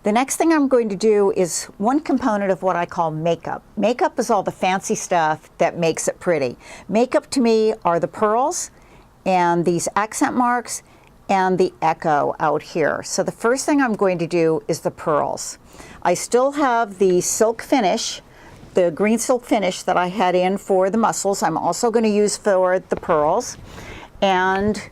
The next thing I'm going to do is one component of what I call makeup. Makeup is all the fancy stuff that makes it pretty. Makeup to me are the pearls and these accent marks and the echo out here. So the first thing I'm going to do is the pearls. I still have the silk finish, the green silk finish that I had in for the mussels. I'm also going to use for the pearls. And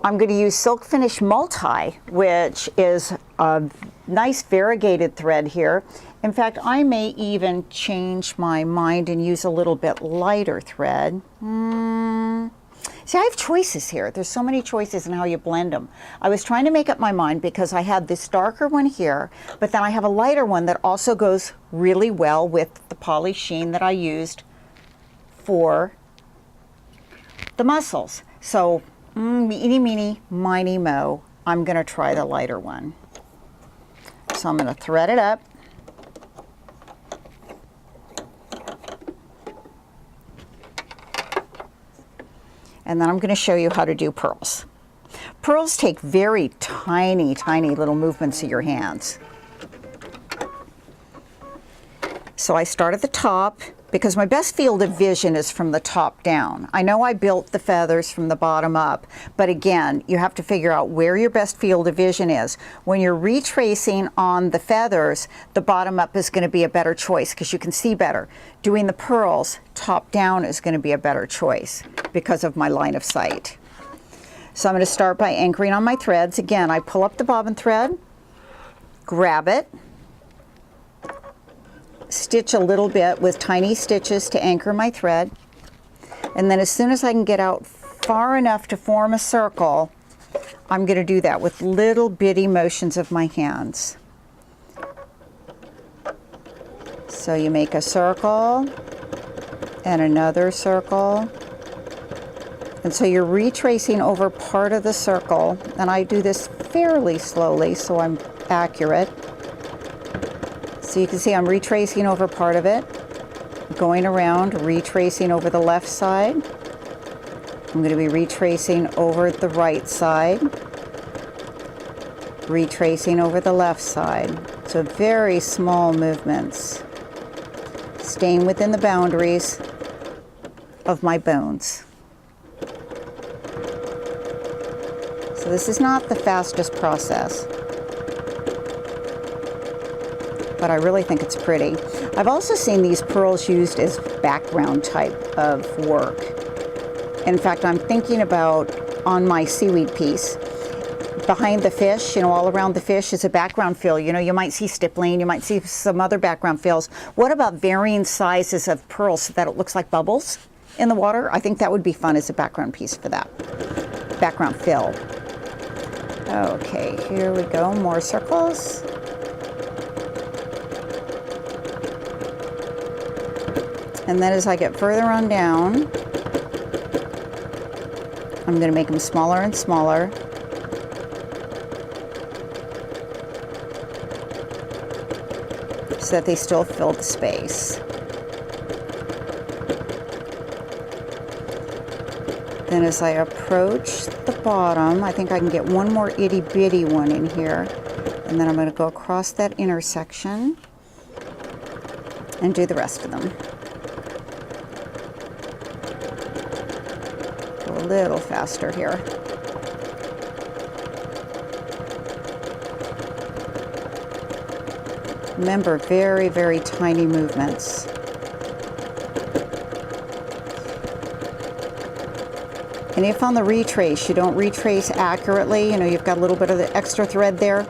I'm going to use Silk Finish Multi, which is a nice variegated thread here. In fact, I may even change my mind and use a little bit lighter thread. See, I have choices here. There's so many choices in how you blend them. I was trying to make up my mind because I had this darker one here, but then I have a lighter one that also goes really well with the poly sheen that I used for the mussels. So, eeny, meeny, miny, mo, I'm going to try the lighter one. So I'm going to thread it up. And then I'm going to show you how to do pearls. Pearls take very tiny, tiny little movements of your hands. So I start at the top because my best field of vision is from the top down. I know I built the feathers from the bottom up, but again, you have to figure out where your best field of vision is. When you're retracing on the feathers, the bottom up is going to be a better choice because you can see better. Doing the pearls, top down is going to be a better choice because of my line of sight. So I'm going to start by anchoring on my threads. Again, I pull up the bobbin thread, grab it, stitch a little bit with tiny stitches to anchor my thread, and then as soon as I can get out far enough to form a circle, I'm going to do that with little bitty motions of my hands. So you make a circle and another circle, and so you're retracing over part of the circle, and I do this fairly slowly so I'm accurate. So you can see I'm retracing over part of it, going around, retracing over the left side. I'm going to be retracing over the right side, retracing over the left side. So very small movements, staying within the boundaries of my bones. So this is not the fastest process, but I really think it's pretty. I've also seen these pearls used as background type of work. In fact, I'm thinking about on my seaweed piece, behind the fish, you know, all around the fish is a background fill. You know, you might see stippling, you might see some other background fills. What about varying sizes of pearls so that it looks like bubbles in the water? I think that would be fun as a background piece for that. Background fill. Okay, here we go, more circles. And then as I get further on down, I'm going to make them smaller and smaller. So that they still fill the space. Then as I approach the bottom, I think I can get one more itty bitty one in here. And then I'm going to go across that intersection and do the rest of them. A little faster here. Remember, very, very tiny movements. And if on the retrace you don't retrace accurately, you know, you've got a little bit of the extra thread there,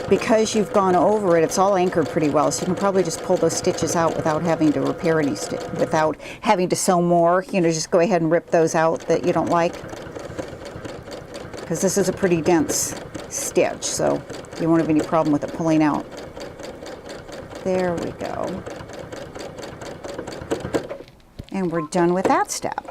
because you've gone over it, it's all anchored pretty well, so you can probably just pull those stitches out without having to repair any without having to sew more. You know, just go ahead and rip those out that you don't like, because this is a pretty dense stitch, so you won't have any problem with it pulling out. There we go. And we're done with that step.